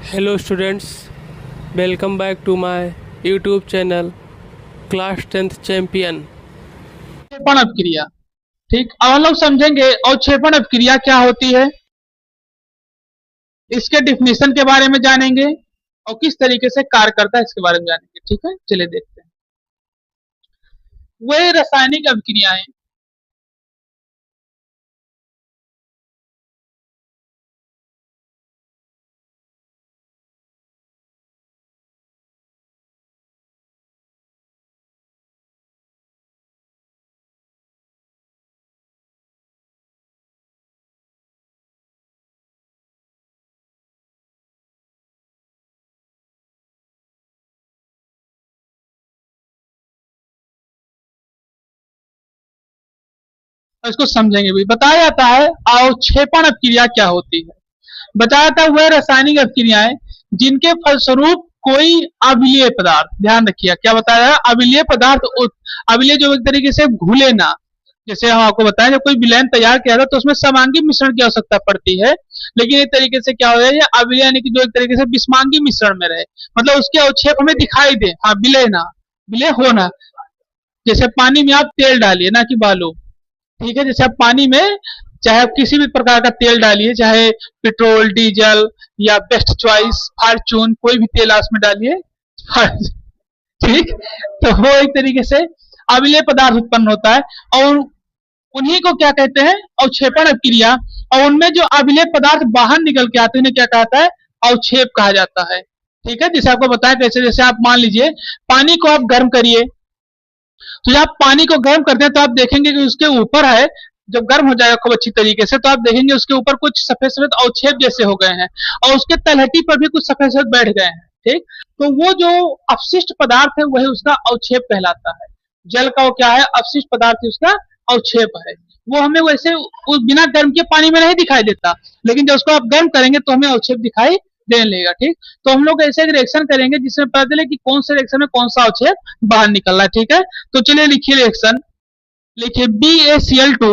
Hello students, welcome back to my YouTube channel class 10th champion. अवक्षेपण अपक्रिया। ठीक, अब हम लोग समझेंगे अवक्षेपण अपक्रिया क्या होती है, इसके डिफिनेशन के बारे में जानेंगे और किस तरीके से कार्य करता है इसके बारे में जानेंगे। ठीक है, चलिए देखते हैं। वे रासायनिक अभिक्रियाएं इसको समझेंगे भी। बताया जाता है अवक्षेपण अपक्रिया क्या होती है। बताया जाता है वह रासायनिक अपक्रियाएं जिनके फलस्वरूप कोई अम्लीय पदार्थ, ध्यान रखिए क्या बताया है, अम्लीय पदार्थ, अम्लीय जो एक तरीके से घुले ना। जैसे हम आपको बताएं जब कोई विलयन तैयार किया था तो उसमें समांगी मिश्रण की आवश्यकता पड़ती है, लेकिन एक तरीके से क्या हो जाए अम्लीय यानी कि जो एक तरीके से विस्मांगी मिश्रण में रहे, मतलब उसके अवक्षेप हमें दिखाई दे। हाँ, विलय ना, विलय होना। जैसे पानी में आप तेल डालिए ना कि बालू। ठीक है, जैसे आप पानी में चाहे आप किसी भी प्रकार का तेल डालिए, चाहे पेट्रोल, डीजल या बेस्ट चॉइस फॉर्चून, कोई भी तेल आप उसमें डालिए। ठीक, तो वो एक तरीके से अम्लीय पदार्थ उत्पन्न होता है और उन्हीं को क्या कहते हैं, अवक्षेपण अपक्रिया। और उनमें जो अम्लीय पदार्थ बाहर निकल के आते हैं उन्हें क्या कहता है, अवक्षेप कहा जाता है। ठीक है, जैसे आपको बताया कैसे, जैसे आप मान लीजिए पानी को आप गर्म करिए, तो जब आप पानी को गर्म करते हैं तो आप देखेंगे कि उसके ऊपर है, जब गर्म हो जाएगा खूब अच्छी तरीके से तो आप देखेंगे उसके ऊपर कुछ सफेद सफेद अवक्षेप जैसे हो गए हैं और उसके तलहटी पर भी कुछ सफेद सफेद बैठ गए हैं। ठीक, तो वो जो अपशिष्ट पदार्थ है वही उसका अवक्षेप कहलाता है। जल का वो क्या है, अपशिष्ट पदार्थ ही उसका अवक्षेप है। वो हमें वैसे उस बिना गर्म के पानी में नहीं दिखाई देता, लेकिन जब उसको आप गर्म करेंगे तो हमें अवक्षेप दिखाई देने लगेगा। ठीक, तो हम लोग ऐसे एक रिएक्शन करेंगे जिसमें पता चले कि कौन से रिएक्शन में कौन सा अवक्षेप बाहर निकल रहा है। ठीक है, तो चलिए लिखिए रिएक्शन, लिखिए BaCl2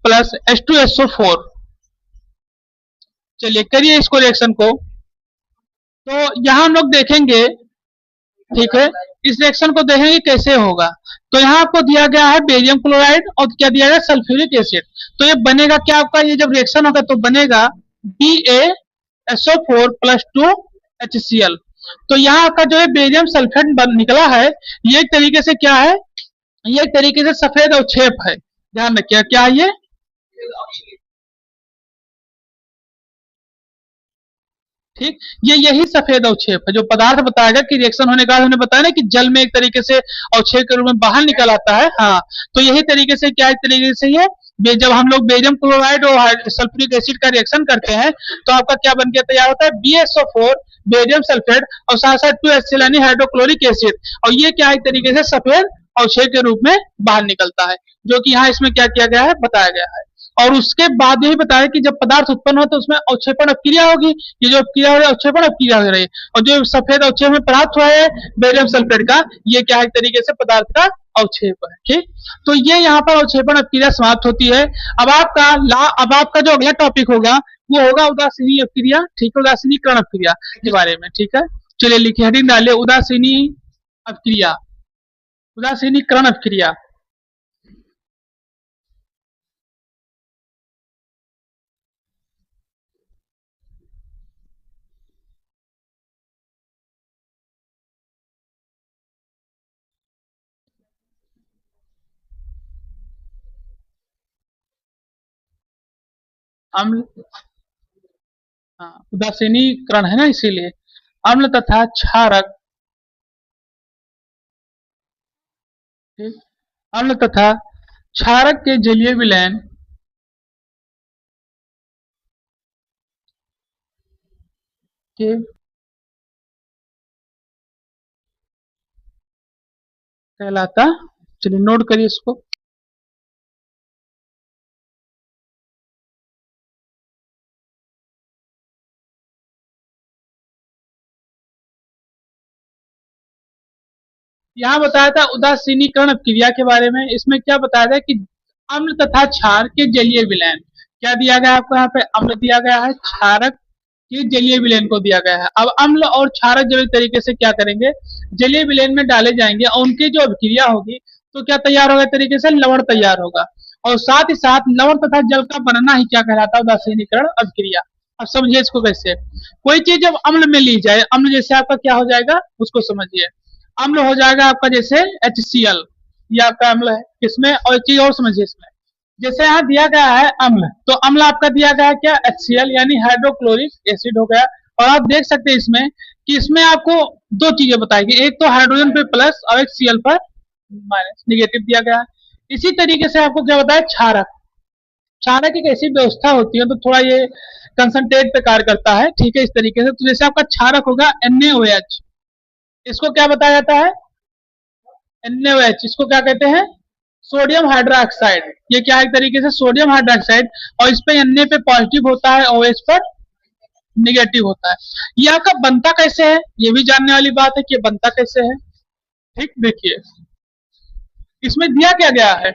प्लस H2SO4। चलिए करिए इसको रिएक्शन को। तो यहां हम लोग देखेंगे, ठीक है, इस रिएक्शन को देखेंगे कैसे होगा। तो यहाँ आपको दिया गया है बेरियम क्लोराइड और क्या दिया गया, सल्फ्यूरिक एसिड। तो ये बनेगा क्या आपका, ये जब रिएक्शन होगा तो बनेगा BaSO4 प्लस 2HCl। तो यहाँ आपका जो है बेरियम सल्फेट निकला है, ये एक तरीके से क्या है, ये एक तरीके से सफेद अवक्षेप है। ध्यान रखिए क्या है ये, ठीक, ये यही सफेद अवक्षेप है जो पदार्थ बताएगा कि रिएक्शन होने के बाद हमने बताया ना कि जल में एक तरीके से अवक्षेप के रूप में बाहर निकल आता है। हाँ, तो यही तरीके से क्या, एक तरीके से ये जब हम लोग बेरियम क्लोराइड और सल्फ्यूरिक एसिड का रिएक्शन करते हैं तो आपका क्या बन के तैयार होता है, BaSO4 बेरियम सल्फेट और साथ साथ 2HCl यानी हाइड्रोक्लोरिक एसिड, और ये क्या एक तरीके से सफेद अवक्षेप के रूप में बाहर निकलता है, जो कि यहाँ इसमें क्या किया गया है, बताया गया है। और उसके बाद यही बताया कि जब पदार्थ उत्पन्न हो तो उसमें अवक्षेपण अपक्रिया होगी। ये जो अपक्रिया हो रही है अवक्षेपण अपक्रिया हो रही है, और जो सफेद अवक्षेप में प्राप्त हुआ है बेरियम सल्फेट का, ये क्या है एक तरीके से पदार्थ का अवक्षेप है। ठीक, तो ये यहाँ पर अवक्षेपण अपक्रिया समाप्त होती है। अब आपका जो अगला टॉपिक होगा वो होगा उदासीनी अपक्रिया। ठीक है, उदासीनीकरण अपक्रिया के बारे में। ठीक है, चलिए लिखिए, हेडिंग डालिए उदासीनी अपक्रिया, उदासीनीकरण अपक्रिया। अम्ल, हाँ, उदासीनीकरण है ना, इसीलिए अम्ल तथा क्षारक, ठीक, अम्ल तथा क्षारक के जलीय विलयन के कहलाता। चलिए नोट करिए इसको। यहाँ बताया था उदासीनीकरण क्रिया के बारे में। इसमें क्या बताया था कि अम्ल तथा क्षार के जलीय विलयन, क्या दिया गया आपको, यहाँ पे अम्ल दिया गया है, क्षारक कि जलीय विलयन को दिया गया है। अब अम्ल और क्षारक जैविक तरीके से क्या करेंगे, जलीय विलयन में डाले जाएंगे और उनकी जो अभिक्रिया होगी तो क्या तैयार होगा, तरीके से लवण तैयार होगा। और साथ ही साथ लवण तथा जल का बनना ही क्या कहलाता है, उदासीनीकरण अभिक्रिया। अब समझिए इसको कैसे, कोई चीज जब अम्ल में ली जाए, अम्ल जैसे आपका क्या हो जाएगा उसको समझिए। अम्ल हो जाएगा आपका जैसे HCl, ये आपका अम्ल है। किसमें, और एक चीज और समझिए इसमें, जैसे यहाँ दिया गया है अम्ल, तो अम्ल आपका दिया गया है क्या, HCl यानी हाइड्रोक्लोरिक एसिड हो गया। और आप देख सकते हैं इसमें कि इसमें आपको दो चीजें बताएगी, एक तो हाइड्रोजन पे प्लस और एक Cl पर माइनस नेगेटिव दिया गया है। इसी तरीके से आपको क्या बताया, क्षारक। क्षारक एक ऐसी व्यवस्था होती है, तो थोड़ा ये कंसंट्रेट पे कार्य करता है, ठीक है। इस तरीके से तो जैसे आपका क्षारक होगा NaOH, इसको क्या बताया जाता है, NaOH, इसको क्या कहते हैं, सोडियम हाइड्रोक्साइड। ये क्या है, एक तरीके से सोडियम हाइड्रोक्साइड, और इस पे Na पे पॉजिटिव होता है, OH पर निगेटिव होता है। ये आपका बनता कैसे है, ये भी जानने वाली बात है कि ये बनता कैसे है। ठीक, देखिए इसमें दिया क्या गया है,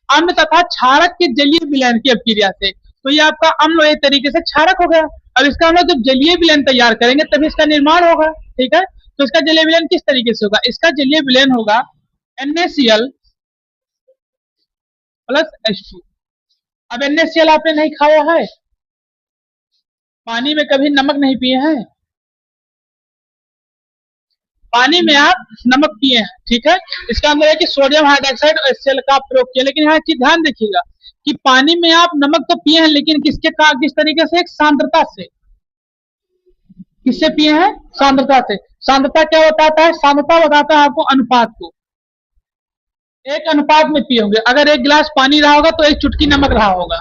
अम्ल तथा क्षारक के जलीय विलयन की अभिक्रिया से। तो ये आपका अम्ल एक तरीके से क्षारक हो गया। अब इसका हम लोग जब जलीय विलयन तैयार करेंगे तभी इसका निर्माण होगा, ठीक है। तो इसका जलीय विलयन किस तरीके से होगा, इसका जलीय विलयन होगा NaCl प्लस H2। अब NaCl आपने नहीं खाया है, पानी में कभी नमक नहीं पिए हैं, पानी में आप नमक पिए हैं, ठीक है। इसका मतलब है कि सोडियम हाइड्रोक्साइड और HCl का प्रयोग किया। लेकिन यहाँ चीज ध्यान देखिएगा कि पानी में आप नमक तो पिए हैं, लेकिन किस तरीके से, एक सांद्रता से। किससे पिए हैं, सांद्रता से। सांद्रता क्या बताता है, सांद्रता बताता है आपको अनुपात को, एक अनुपात में पिए होंगे। अगर एक गिलास पानी रहा होगा तो एक चुटकी नमक रहा होगा,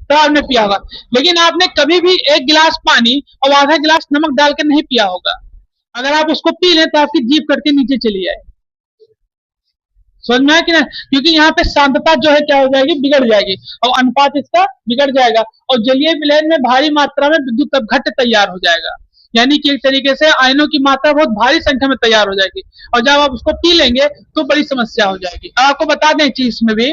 तो आपने पिया होगा। लेकिन आपने कभी भी एक गिलास पानी और आधा गिलास नमक डालकर नहीं पिया होगा। अगर आप उसको पी लें तो आपकी जीभ कट के नीचे चली जाए, समझ में आया कि ना, क्योंकि यहाँ पे सांद्रता जो है क्या हो जाएगी, बिगड़ जाएगी, और अनुपात इसका बिगड़ जाएगा। और जलीय विलयन में भारी मात्रा में विद्युत अपघट्ट तैयार हो जाएगा, यानी कि एक तरीके से आयनों की मात्रा बहुत भारी संख्या में तैयार हो जाएगी, और जब आप उसको पी लेंगे तो बड़ी समस्या हो जाएगी। अब आपको बता दें चीज में भी,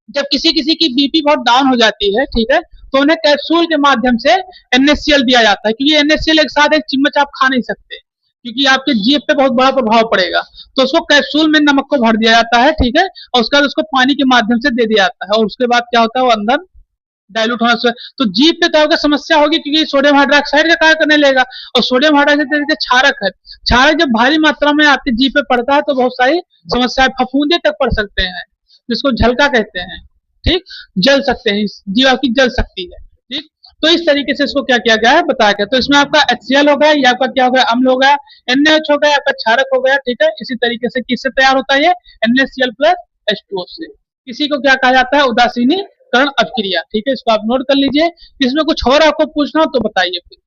जब किसी किसी की बीपी बहुत डाउन हो जाती है, ठीक है, तो उन्हें कैप्सूल के माध्यम से NaCl दिया जाता है, क्योंकि NaCl एक साथ एक चिम्मच आप खा नहीं सकते, क्योंकि आपके जीभ पे बहुत बड़ा प्रभाव पड़ेगा। तो उसको कैप्सूल में नमक को भर दिया जाता है, ठीक है, और उसके बाद उसको पानी के माध्यम से दे दिया जाता है, और उसके बाद क्या होता है, वो अंदर डाइल्यूट होने से तो जीभ पे तो समस्या होगी, क्योंकि सोडियम हाइड्रोक्साइड का कार्य करने लगेगा, और सोडियम हाइड्रोक्साइड क्षारक है। क्षारक जब भारी मात्रा में आपके जीभ पे पड़ता है तो बहुत सारी समस्याएं, फफूंदे तक पड़ सकते हैं, जिसको झलका कहते हैं, ठीक, जल सकते हैं, जीव आपकी जल सकती है, ठीक। तो इस तरीके से इसको क्या किया गया है, बताया गया। तो इसमें आपका HCl हो गया, ये आपका क्या हो गया, अम्ल हो गया, NaOH हो गया, आपका क्षारक हो गया, ठीक है। इसी तरीके से किससे तैयार होता है, ये NaCl प्लस H2O से। इसी को क्या कहा जाता है, उदासीनीकरण अभिक्रिया, ठीक है। इसको आप नोट कर लीजिए। इसमें कुछ और आपको पूछना हो तो बताइए फिर,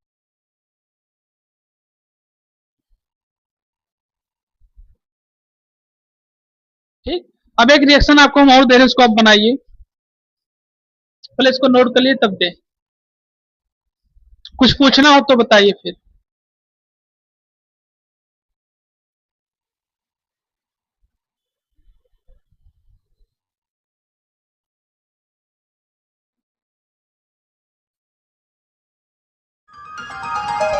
ठीक। अब एक रिएक्शन आपको हम और दे रहे हैं, उसको आप बनाइए, पहले इसको नोट कर लिए तब दे। कुछ पूछना हो तो बताइए फिर।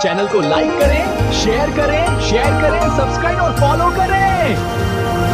चैनल को लाइक करें, शेयर करें, सब्सक्राइब और फॉलो करें।